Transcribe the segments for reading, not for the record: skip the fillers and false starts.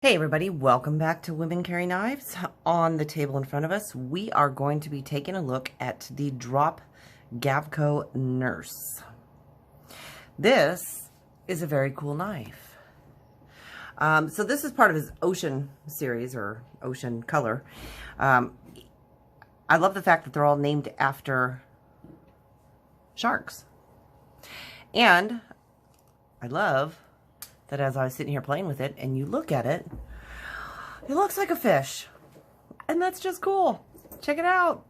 Hey everybody, welcome back to Women Carry Knives. On the table in front of us, we are going to be taking a look at the Drop+Gavko Nurse. This is a very cool knife. So this is part of his Ocean series, or Ocean Color. I love the fact that they're all named after sharks. And I love that as I was sitting here playing with it and you look at it, it looks like a fish. And that's just cool. Check it out.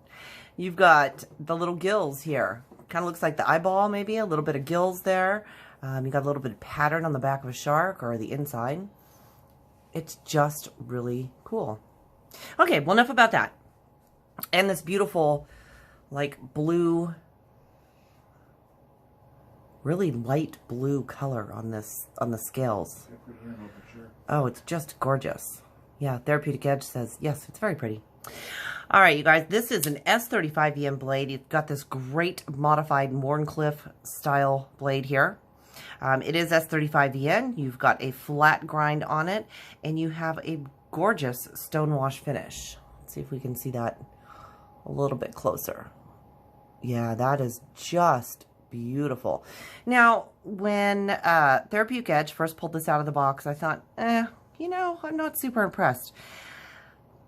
You've got the little gills here. Kind of looks like the eyeball, maybe. A little bit of gills there. You got a little bit of pattern on the back of a shark or the inside. It's just really cool. Okay, well, enough about that. And this beautiful, like, blue, really light blue color on the scales. Oh, it's just gorgeous. Yeah, Therapeutic Edge says, yes, it's very pretty. All right, you guys, this is an S35EN blade. It's got this great modified Wharncliffe style blade here. It is S35EN. You've got a flat grind on it, and you have a gorgeous stonewash finish. Let's see if we can see that a little bit closer. Yeah, that is just beautiful. Now, when Therapeutic Edge first pulled this out of the box, I thought, you know, I'm not super impressed.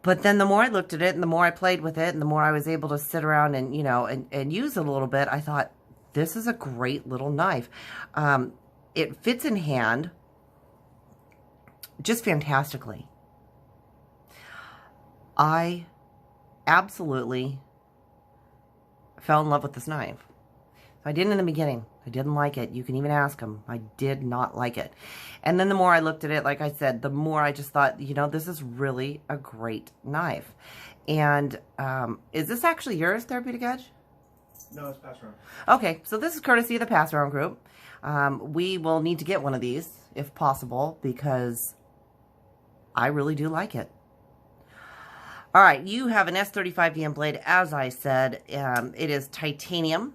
But then the more I looked at it and the more I played with it and the more I was able to sit around and, you know, and use it a little bit, I thought, this is a great little knife. It fits in hand just fantastically. I absolutely fell in love with this knife. I didn't in the beginning. I didn't like it. You can even ask him. I did not like it. And then the more I looked at it, like I said, the more I just thought, you know, this is really a great knife. And is this actually yours, Therapeutic Edge? No, it's Pass Around. Okay, so this is courtesy of the Pass Around group. We will need to get one of these, if possible, because I really do like it. All right, you have an S35EN blade, as I said. It is titanium.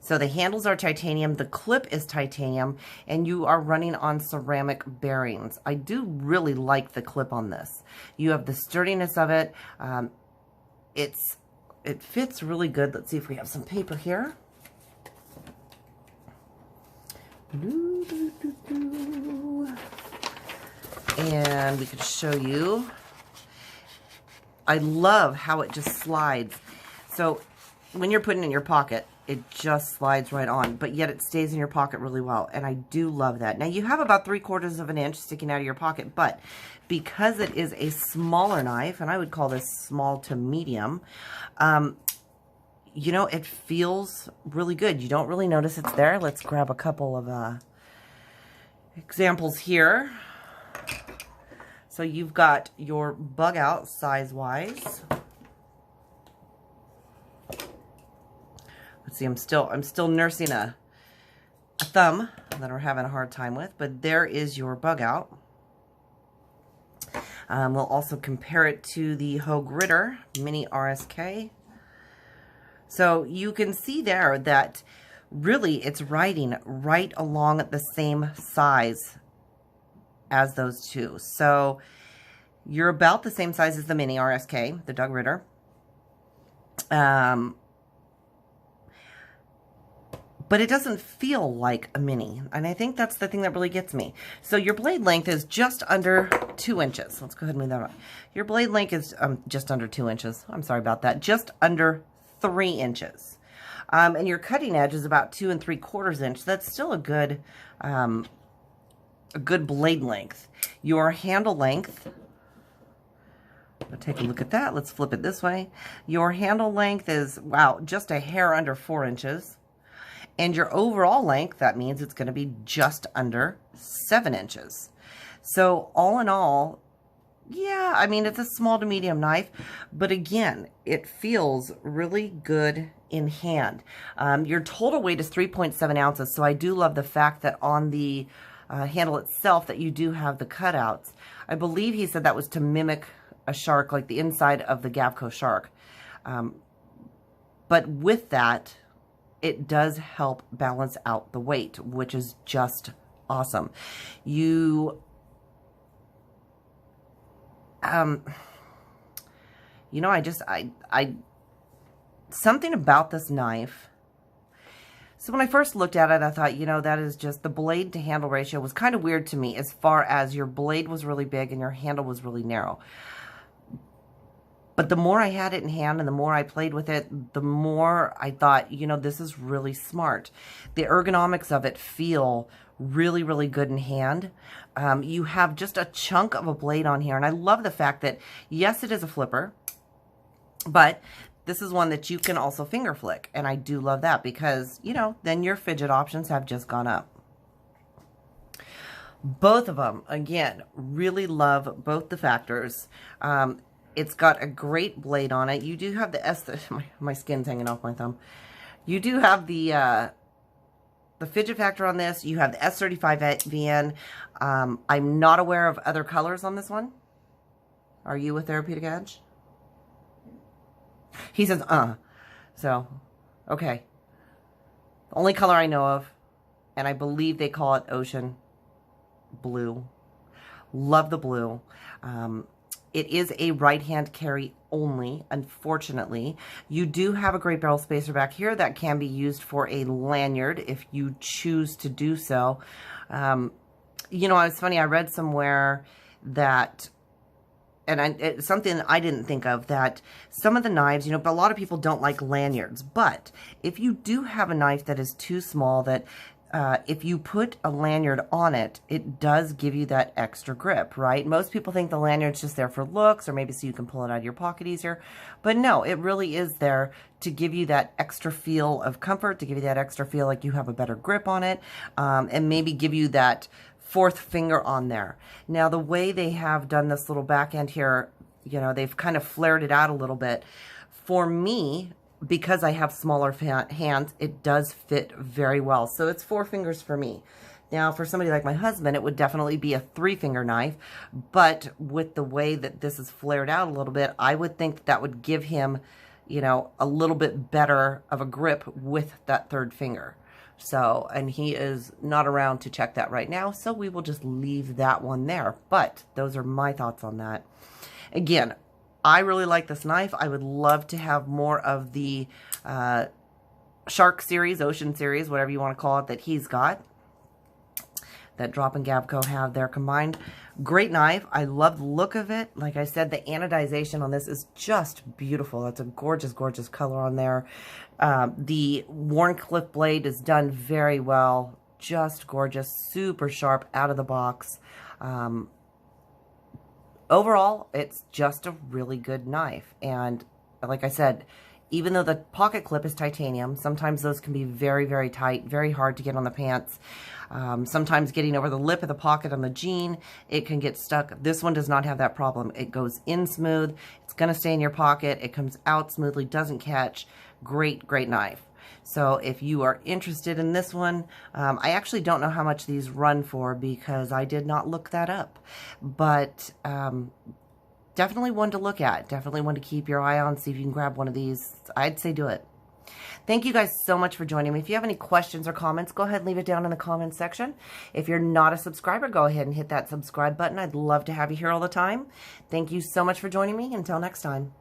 So the handles are titanium, the clip is titanium, and you are running on ceramic bearings. I do really like the clip on this. You have the sturdiness of it. It fits really good. Let's see if we have some paper here. And we could show you. I love how it just slides. So when you're putting it in your pocket, it just slides right on, but yet it stays in your pocket really well, and I do love that. Now, you have about 3/4 of an inch sticking out of your pocket, but because it is a smaller knife, and I would call this small to medium, you know, it feels really good. You don't really notice it's there. Let's grab a couple of examples here. So you've got your bug out size-wise. Let's see, I'm still nursing a thumb that we're having a hard time with, but there is your bug out. We'll also compare it to the Hogue Ritter Mini RSK. So you can see there that really it's riding right along the same size as those two. So you're about the same size as the Mini RSK, the Doug Ritter. But it doesn't feel like a mini. And I think that's the thing that really gets me. So your blade length is just under 2 inches. Let's go ahead and move that on. Your blade length is just under 2 inches. I'm sorry about that. Just under 3 inches. And your cutting edge is about 2 3/4 inch. That's still a good blade length. Your handle length, let's take a look at that. Let's flip it this way. Your handle length is, wow, just a hair under 4 inches. And your overall length, that means it's going to be just under 7 inches. So all in all, yeah, I mean, it's a small to medium knife, but again, it feels really good in hand. Your total weight is 3.7 ounces, so I do love the fact that on the handle itself that you do have the cutouts. I believe he said that was to mimic a shark, like the inside of the Gavko shark. But with that, it does help balance out the weight, which is just awesome. You you know, something about this knife. So when I first looked at it, I thought, you know, that is just, the blade to handle ratio was kind of weird to me, as far as your blade was really big and your handle was really narrow. But the more I had it in hand and the more I played with it, the more I thought, you know, this is really smart. The ergonomics of it feel really, really good in hand. You have just a chunk of a blade on here. And I love the fact that, yes, it is a flipper, but this is one that you can also finger flick. And I do love that because, you know, then your fidget options have just gone up. Both of them, again, really love both the factors. It's got a great blade on it. You do have the my skin's hanging off my thumb. You do have the fidget factor on this. You have the S35 VN. I'm not aware of other colors on this one. Are you with Therapeutic Edge? He says, So, okay. The only color I know of, and I believe they call it ocean blue. Love the blue. It is a right-hand carry only, unfortunately. You do have a great barrel spacer back here that can be used for a lanyard if you choose to do so. You know, it's funny, I read somewhere that, and it's something I didn't think of, that some of the knives, you know, but a lot of people don't like lanyards. But if you do have a knife that is too small, that if you put a lanyard on it, it does give you that extra grip, right? Most people think the lanyard's just there for looks, or maybe so you can pull it out of your pocket easier. But no, it really is there to give you that extra feel of comfort, to give you that extra feel like you have a better grip on it, and maybe give you that fourth finger on there. Now, the way they have done this little back end here, you know, they've kind of flared it out a little bit. For me, because I have smaller hands, it does fit very well. So it's 4 fingers for me. Now, for somebody like my husband, it would definitely be a 3-finger knife. But with the way that this is flared out a little bit, I would think that, that would give him, you know, a little bit better of a grip with that 3rd finger. So, and he is not around to check that right now, so we will just leave that one there. But those are my thoughts on that. Again, I really like this knife. I would love to have more of the shark series, ocean series, whatever you want to call it, that he's got, that Drop and Gavko have there combined. Great knife. I love the look of it. Like I said, the anodization on this is just beautiful. That's a gorgeous, gorgeous color on there. The Wharncliffe blade is done very well. Just gorgeous, super sharp out of the box. Overall, it's just a really good knife. And like I said, even though the pocket clip is titanium, sometimes those can be very, very tight, very hard to get on the pants. Sometimes getting over the lip of the pocket on the jean, it can get stuck. This one does not have that problem. It goes in smooth. It's going to stay in your pocket. It comes out smoothly, doesn't catch. Great, great knife. So if you are interested in this one, I actually don't know how much these run for because I did not look that up. But definitely one to look at. Definitely one to keep your eye on. See if you can grab one of these. I'd say do it. Thank you guys so much for joining me. If you have any questions or comments, go ahead and leave it down in the comments section. If you're not a subscriber, go ahead and hit that subscribe button. I'd love to have you here all the time. Thank you so much for joining me. Until next time.